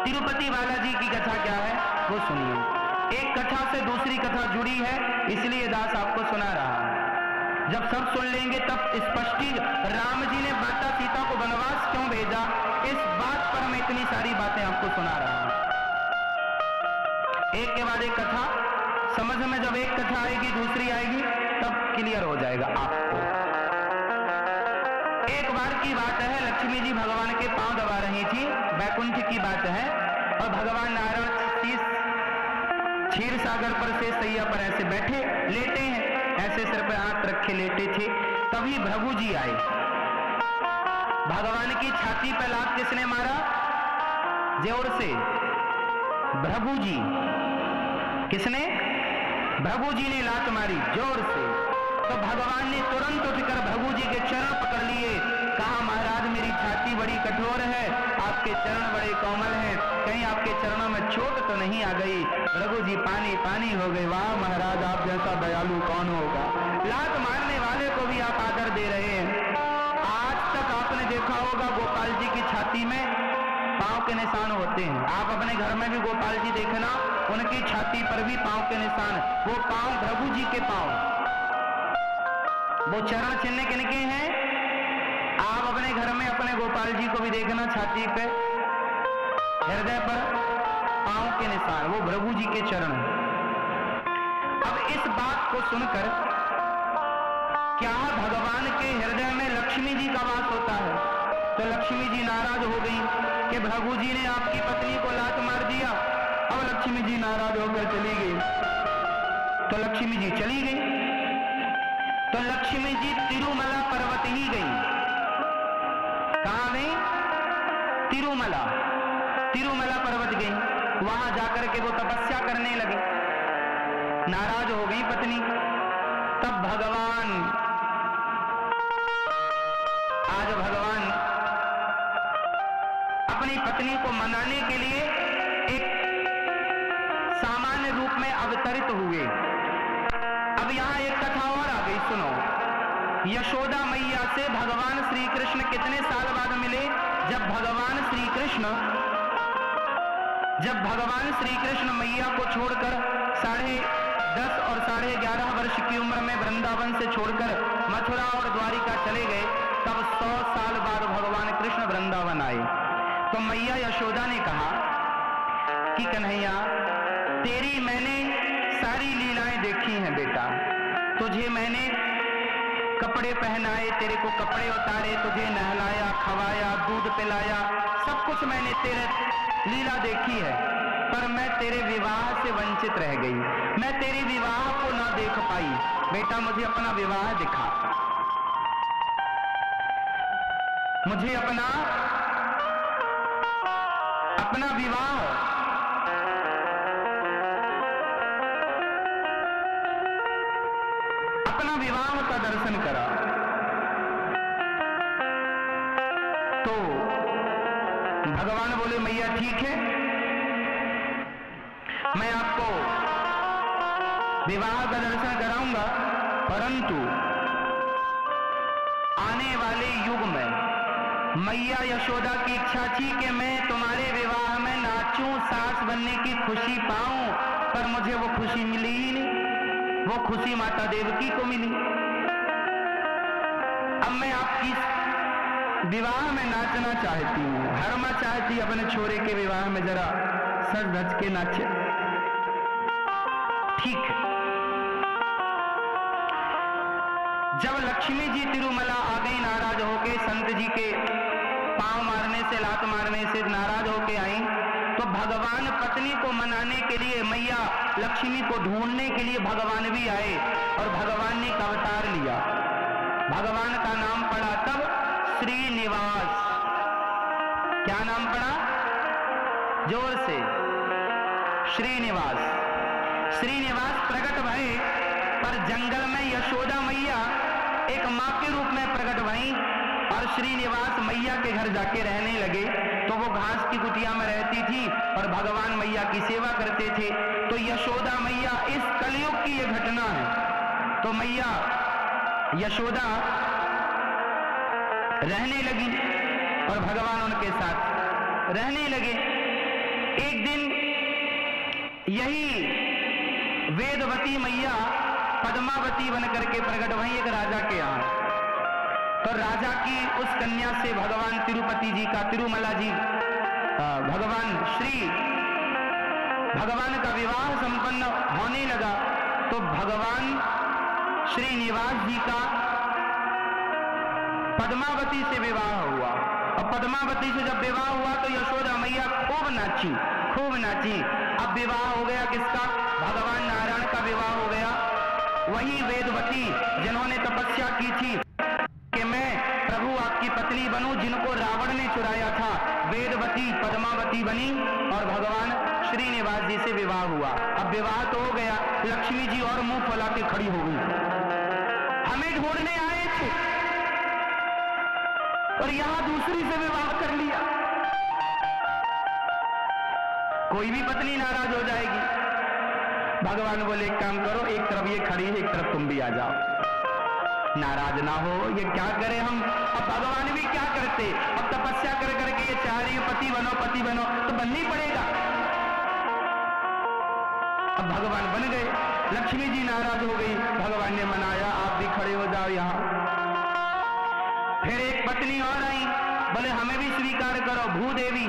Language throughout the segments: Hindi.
तिरुपति बालाजी की कथा क्या है वो सुनिए। एक कथा से दूसरी कथा जुड़ी है, इसलिए दास आपको सुना रहा है। जब सब सुन लेंगे तब स्पष्टी राम जी ने माता सीता को वनवास क्यों भेजा, इस बात पर मैं इतनी सारी बातें आपको सुना रहा हूं। एक के बाद एक कथा समझ में, जब एक कथा आएगी दूसरी आएगी तब क्लियर हो जाएगा आपको। एक बार की बात है, लक्ष्मी जी भगवान के पांव दबा रही थी, बैकुंठ की बात है, और भगवान नारायण क्षीर सागर पर से सैया पर ऐसे बैठे लेटे हैं, ऐसे सिर पर हाथ रखे लेटे थे। तभी भृगु जी आए। भगवान की छाती पर लात किसने मारा? जोर से भृगु जी। किसने? भृगु जी ने लात मारी जोर से। तो भगवान ने तुरंत उठकर भृगु जी के चरण पकड़ लिए, कहा महाराज मेरी छाती बड़ी कठोर है, आपके चरण बड़े कोमल हैं, कहीं आपके चरणों में चोट तो नहीं आ गई। भृगु जी पानी पानी हो गए, वाह महाराज आप जैसा दयालु कौन होगा, लात मारने वाले को भी आप आदर दे रहे हैं। आज तक आपने देखा होगा गोपाल जी की छाती में पांव के निशान होते हैं, आप अपने घर में भी गोपाल जी देखना, उनकी छाती पर भी पांव के निशान। वो पांव भृगु जी के पांव, वो चरण चिन्ह किनके हैं? आप अपने घर में अपने गोपाल जी को भी देखना, छाती पे हृदय पर पांव के निशान, वो भृगु जी के चरण। अब इस बात को सुनकर क्या भगवान के हृदय में लक्ष्मी जी का वास होता है? तो लक्ष्मी जी नाराज हो गई कि भृगु जी ने आपकी पत्नी को लात मार दिया। अब लक्ष्मी जी नाराज होकर चली गई। तो लक्ष्मी जी चली गई, तो लक्ष्मी जी तिरुमला पर्वत ही गई। कहां गई? तिरुमला, तिरुमला पर्वत गई। वहां जाकर के वो तपस्या करने लगे। नाराज हो गई पत्नी। तब भगवान, आज भगवान अपनी पत्नी को मनाने के लिए एक सामान्य रूप में अवतरित हुए। अब यहां एक कथा और आ गई, सुनो। यशोदा मैया से भगवान श्री कृष्ण कितने साल बाद मिले? जब भगवान श्री कृष्ण मैया को छोड़कर 10.5 और 11.5 वर्ष की उम्र में वृंदावन से छोड़कर मथुरा और द्वारिका चले गए, तब 100 साल बाद भगवान कृष्ण वृंदावन आए। तो मैया यशोदा ने कहा कि कन्हैया तेरी मैंने सारी लीलाएं देखी हैं बेटा, तुझे मैंने कपड़े पहनाए, तेरे को कपड़े उतारे, तुझे नहलाया, खवाया, दूध पिलाया, सब कुछ मैंने तेरे लीला देखी है, पर मैं तेरे विवाह से वंचित रह गई, मैं तेरे विवाह को ना देख पाई। बेटा मुझे अपना विवाह दिखा, मुझे अपना विवाह, अपना विवाह का दर्शन करा। तो भगवान बोले मैया ठीक है, मैं आपको विवाह का दर्शन कराऊंगा, परंतु आने वाले युग में मैया यशोदा की इच्छा थी कि मैं तुम्हारे विवाह में नाचूं, सास बनने की खुशी पाऊं, पर मुझे वो खुशी मिली ही नहीं, वो खुशी माता देवकी को मिली। अब मैं आपकी विवाह में नाचना चाहती हूँ, हर मां चाहती अपने छोरे के विवाह में जरा सज धज के नाचे। ठीक है। जब लक्ष्मी जी तिरुमला आ गई नाराज होके, संत जी के पांव मारने से, लात मारने से नाराज होके आई, तो भगवान पत्नी को मनाने के लिए, मैया लक्ष्मी को ढूंढने के लिए भगवान भी आए और भगवान ने एक अवतार लिया। भगवान का नाम पड़ा तब श्रीनिवास। क्या नाम पड़ा? जोर से, श्रीनिवास। श्रीनिवास प्रकट भये, पर जंगल में यशोदा मैया एक मां के रूप में प्रकट भई और श्रीनिवास मैया के घर जाके रहने लगे। तो वो घास की कुटिया में रहती थी और भगवान मैया की सेवा करते थे। तो यशोदा मैया, इस कलयुग की ये घटना है, तो मैया यशोदा रहने लगी और भगवान उनके साथ रहने लगे। एक दिन यही वेदवती मैया पद्मावती बन करके प्रकट हुई एक राजा के यहाँ। तो राजा की उस कन्या से भगवान तिरुपति जी का, तिरुमला जी, भगवान का विवाह संपन्न होने लगा। तो भगवान श्रीनिवास जी का पद्मावती से विवाह हुआ, और पद्मावती से जब विवाह हुआ तो यशोदा मैया खूब नाची, खूब नाची। अब विवाह हो गया किसका? भगवान नारायण का विवाह हो गया। वही वेदवती जिन्होंने तपस्या की थी कि मैं प्रभु आपकी पत्नी बनूं, जिनको रावण ने चुराया था, वेदवती पद्मावती बनी और भगवान श्रीनिवास जी से विवाह हुआ। अब विवाह तो हो गया, लक्ष्मी जी और मुंह फैला के खड़ी हो गई, हमें ढूंढने आए थे और यहां दूसरी से विवाह कर लिया। कोई भी पत्नी नाराज हो जाएगी। भगवान बोले एक काम करो, एक तरफ ये खड़ी है, एक तरफ तुम भी आ जाओ, नाराज ना हो। ये क्या करें हम? अब भगवान भी क्या करते? अब तपस्या कर करके ये चाह रही है पति बनो, पति बनो, तो बनना ही पड़ेगा। अब भगवान बन गए। लक्ष्मी जी नाराज हो गई, भगवान ने मनाया आप भी खड़े हो जाओ यहाँ। फिर एक पत्नी और आई, बोले हमें भी स्वीकार करो, भूदेवी।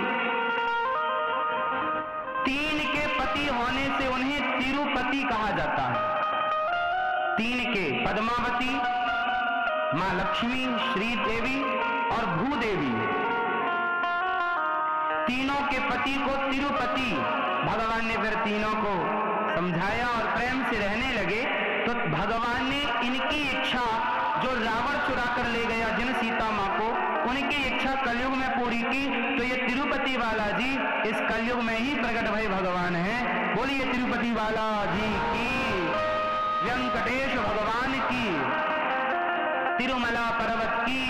3 के पति होने से उन्हें तिरुपति कहा जाता है। 3 के, पद्मावती, मां लक्ष्मी, श्रीदेवी और भूदेवी, तीनों के पति को तिरुपति। भगवान ने फिर तीनों को समझाया और प्रेम से रहने लगे। तो भगवान ने इनकी इच्छा, जो रावण चुरा कर ले गया जिन सीता मां को, उनकी इच्छा कलयुग में पूरी की। तो ये तिरुपति बालाजी इस कलयुग में ही प्रकट भय भगवान है। बोलिए तिरुपति बालाजी की, वेंकटेश भगवान की, तिरुमला पर्वत की।